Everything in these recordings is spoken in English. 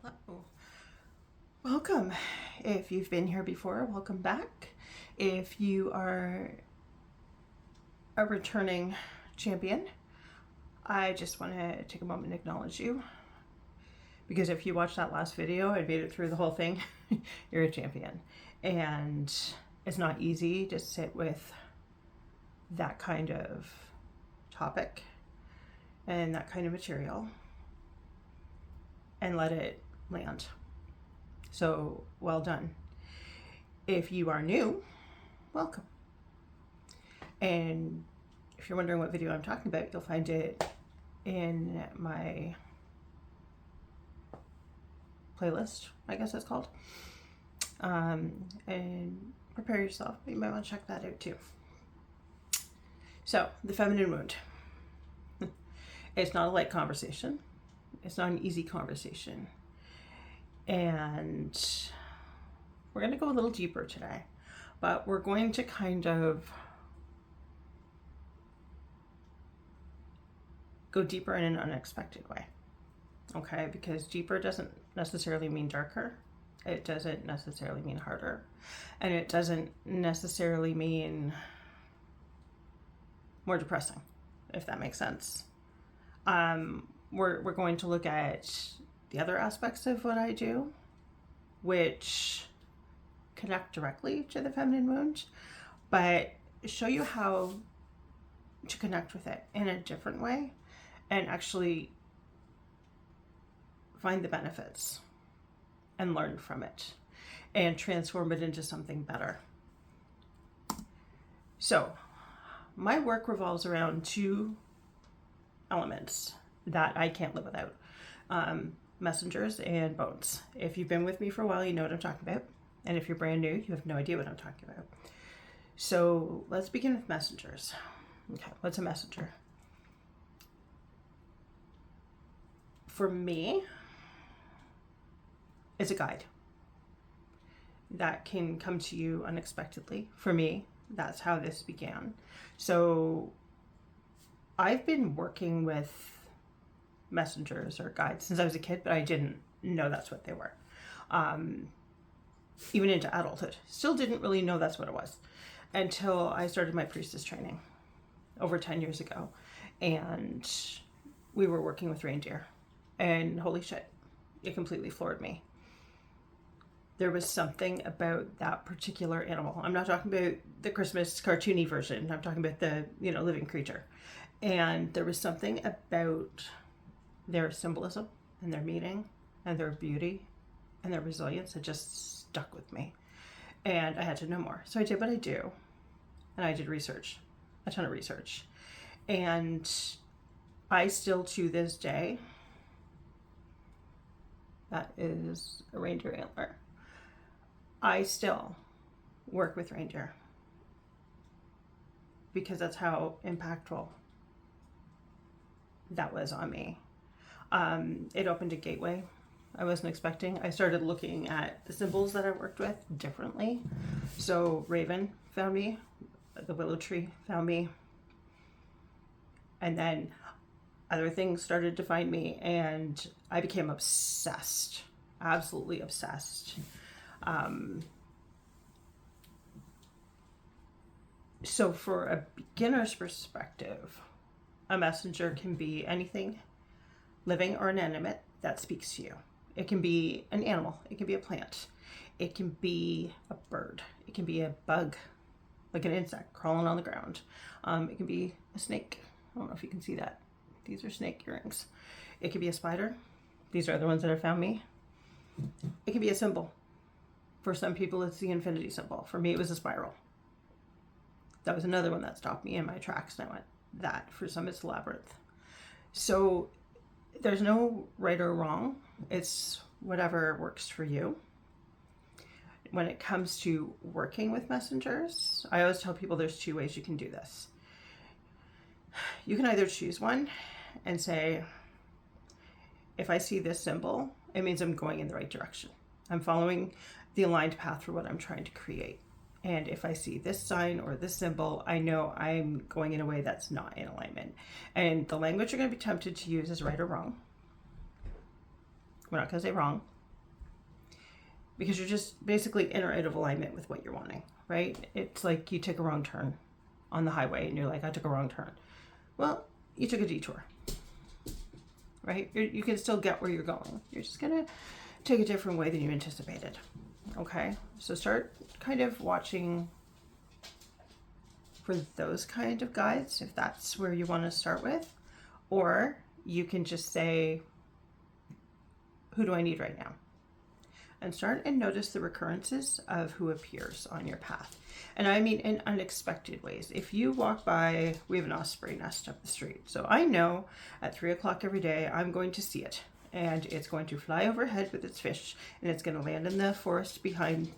Hello. Welcome. If you've been here before, welcome back. If you are a returning champion, I just want to take a moment and acknowledge you. Because if you watched that last video and made it through the whole thing, you're a champion. And it's not easy to sit with that kind of topic and that kind of material and let it land. So well done. If you are new, welcome. And if you're wondering what video I'm talking about, you'll find it in my playlist, I guess it's called. And prepare yourself. You might want to check that out too. So, the feminine wound. It's not a light conversation. It's not an easy conversation. And we're going to go a little deeper today, but we're going to kind of go deeper in an unexpected way. Okay, because deeper doesn't necessarily mean darker. It doesn't necessarily mean harder. And it doesn't necessarily mean more depressing, if that makes sense. We're going to look at the other aspects of what I do, which connect directly to the feminine wound, but show you how to connect with it in a different way and actually find the benefits and learn from it and transform it into something better. So my work revolves around two elements that I can't live without. Messengers and bones. If you've been with me for a while, you know what I'm talking about. And if you're brand new, you have no idea what I'm talking about. So let's begin with messengers. Okay, what's a messenger? For me, it's a guide that can come to you unexpectedly. For me, that's how this began. So I've been working with messengers or guides since I was a kid, but I didn't know that's what they were. Even into adulthood, still didn't really know that's what it was until I started my priestess training over 10 years ago. And we were working with reindeer, and holy shit, it completely floored me. There was something about that particular animal. I'm not talking about the Christmas cartoony version. I'm talking about the, living creature. And there was something about their symbolism and their meaning and their beauty and their resilience that just stuck with me. And I had to know more. So I did what I do. And I did research, a ton of research. And I still, to this day, that is a reindeer antler. I still work with reindeer because that's how impactful that was on me. It opened a gateway I wasn't expecting. I started looking at the symbols that I worked with differently. So Raven found me, the willow tree found me, and then other things started to find me, and I became obsessed, absolutely obsessed. So for a beginner's perspective, a messenger can be anything living or inanimate that speaks to you. It can be an animal, it can be a plant, it can be a bird, it can be a bug, like an insect crawling on the ground. It can be a snake. I don't know if you can see that. These are snake earrings. It could be a spider. These are the ones that have found me. It can be a symbol. For some people, it's the infinity symbol. For me, it was a spiral. That was another one that stopped me in my tracks, and I went, that. For some, it's labyrinth. So there's no right or wrong. It's whatever works for you. When it comes to working with messengers, I always tell people there's two ways you can do this. You can either choose one and say, if I see this symbol, it means I'm going in the right direction. I'm following the aligned path for what I'm trying to create. And if I see this sign or this symbol, I know I'm going in a way that's not in alignment. And the language you're going to be tempted to use is right or wrong. We're not going to say wrong. because you're just basically in or out of alignment with what you're wanting, right? It's like you take a wrong turn on the highway and you're like, I took a wrong turn. Well, you took a detour, right? You can still get where you're going. You're just going to take a different way than you anticipated. Okay, so start kind of watching for those kind of guides if that's where you want to start with. Or you can just say, who do I need right now? And start and notice the recurrences of who appears on your path. And I mean in unexpected ways. If you walk by, we have an osprey nest up the street. So I know at 3 o'clock every day, I'm going to see it. And it's going to fly overhead with its fish. And it's going to land in the forest behind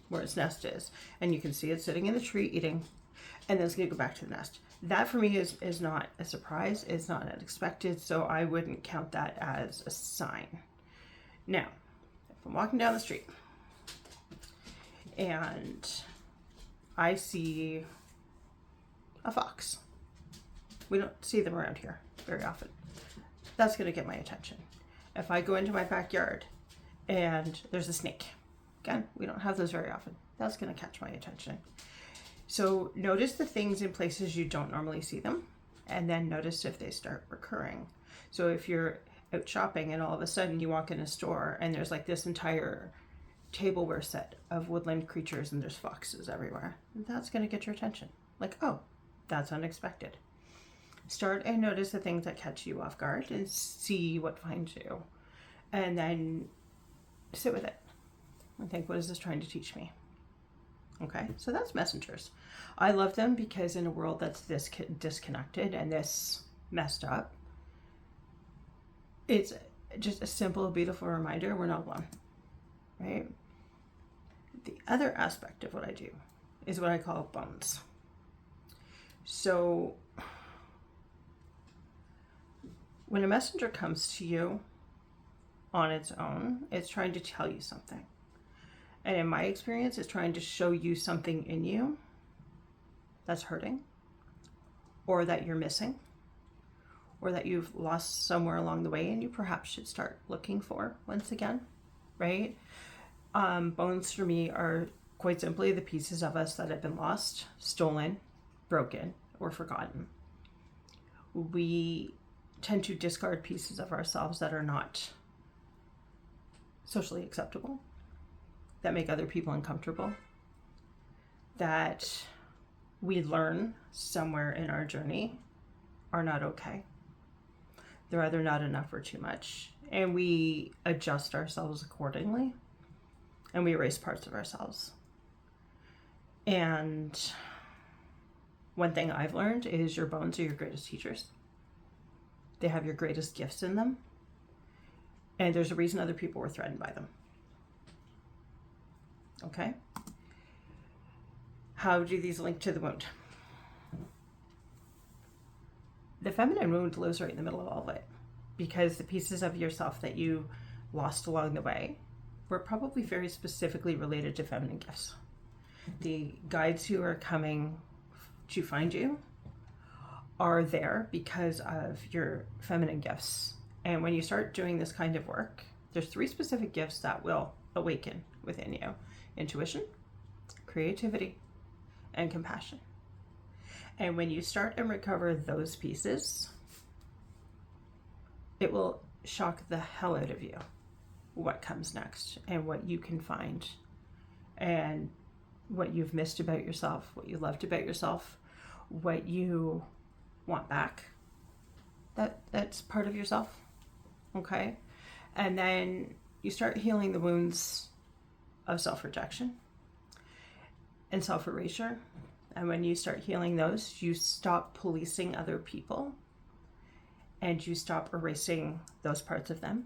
where its nest is. And you can see it sitting in the tree eating. And then it's going to go back to the nest. That for me is not a surprise. It's not unexpected. So I wouldn't count that as a sign. Now, if I'm walking down the street and I see a fox, we don't see them around here very often, that's going to get my attention. If I go into my backyard and there's a snake, again, we don't have those very often, that's going to catch my attention. So notice the things in places you don't normally see them, and then notice if they start recurring. So if you're out shopping and all of a sudden you walk in a store and there's like this entire tableware set of woodland creatures and there's foxes everywhere, that's going to get your attention. Like, oh, that's unexpected. Start and notice the things that catch you off guard and see what finds you. And then sit with it and think, what is this trying to teach me? Okay, so that's messengers. I love them because in a world that's this disconnected and this messed up, it's just a simple, beautiful reminder we're not alone, right? The other aspect of what I do is what I call bones. So when a messenger comes to you on its own, it's trying to tell you something. And in my experience, it's trying to show you something in you that's hurting, or that you're missing, or that you've lost somewhere along the way and you perhaps should start looking for once again, right? Bones for me are quite simply the pieces of us that have been lost, stolen, broken, or forgotten. We tend to discard pieces of ourselves that are not socially acceptable, that make other people uncomfortable, that we learn somewhere in our journey are not okay. They're either not enough or too much. And we adjust ourselves accordingly. And we erase parts of ourselves. And one thing I've learned is your bones are your greatest teachers. They have your greatest gifts in them. And there's a reason other people were threatened by them. Okay? How do these link to the wound? The feminine wound lives right in the middle of all of it, because the pieces of yourself that you lost along the way were probably very specifically related to feminine gifts. The guides who are coming to find you are there because of your feminine gifts. And when you start doing this kind of work, there's 3 specific gifts that will awaken within you: intuition, creativity, and compassion. And when you start and recover those pieces, it will shock the hell out of you what comes next and what you can find and what you've missed about yourself, what you loved about yourself, what you want back. That's part of yourself, okay? And then you start healing the wounds of self-rejection and self-erasure. And when you start healing those, you stop policing other people and you stop erasing those parts of them.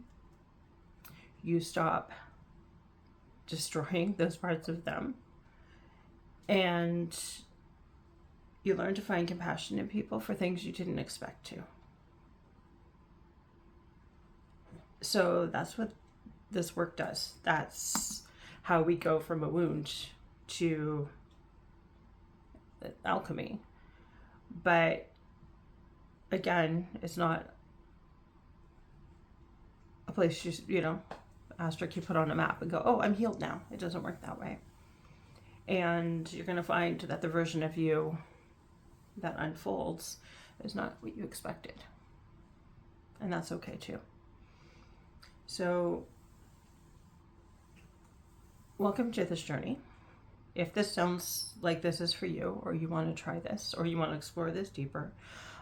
You stop destroying those parts of them. And you learn to find compassion in people for things you didn't expect to. So that's what this work does. That's how we go from a wound to alchemy. But again, it's not a place asterisk you put on a map and go, oh, I'm healed now. It doesn't work that way. And you're going to find that the version of you that unfolds is not what you expected. And that's okay too. So, welcome to this journey. If this sounds like this is for you, or you want to try this, or you want to explore this deeper,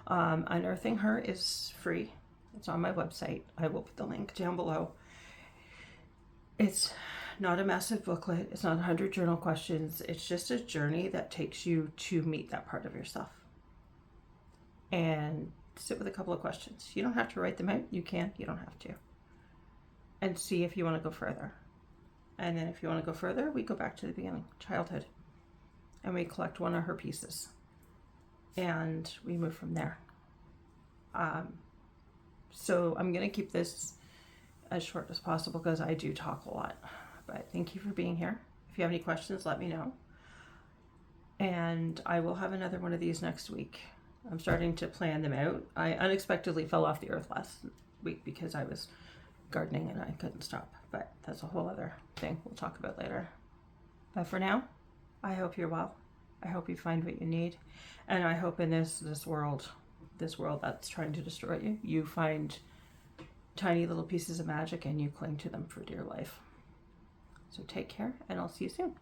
Unearthing Her is free. It's on my website. I will put the link down below. It's not a massive booklet. It's not 100 journal questions. It's just a journey that takes you to meet that part of yourself. And sit with a couple of questions. You don't have to write them out. You can. You don't have to. And see if you want to go further. And then if you want to go further, we go back to the beginning, childhood. And we collect one of her pieces. And we move from there. So I'm going to keep this as short as possible because I do talk a lot. But thank you for being here. If you have any questions, let me know. And I will have another one of these next week. I'm starting to plan them out. I unexpectedly fell off the earth last week because I was gardening and I couldn't stop. But that's a whole other thing we'll talk about later. But for now, I hope you're well. I hope you find what you need. And I hope in this world that's trying to destroy you, you find tiny little pieces of magic and you cling to them for dear life. So take care, and I'll see you soon.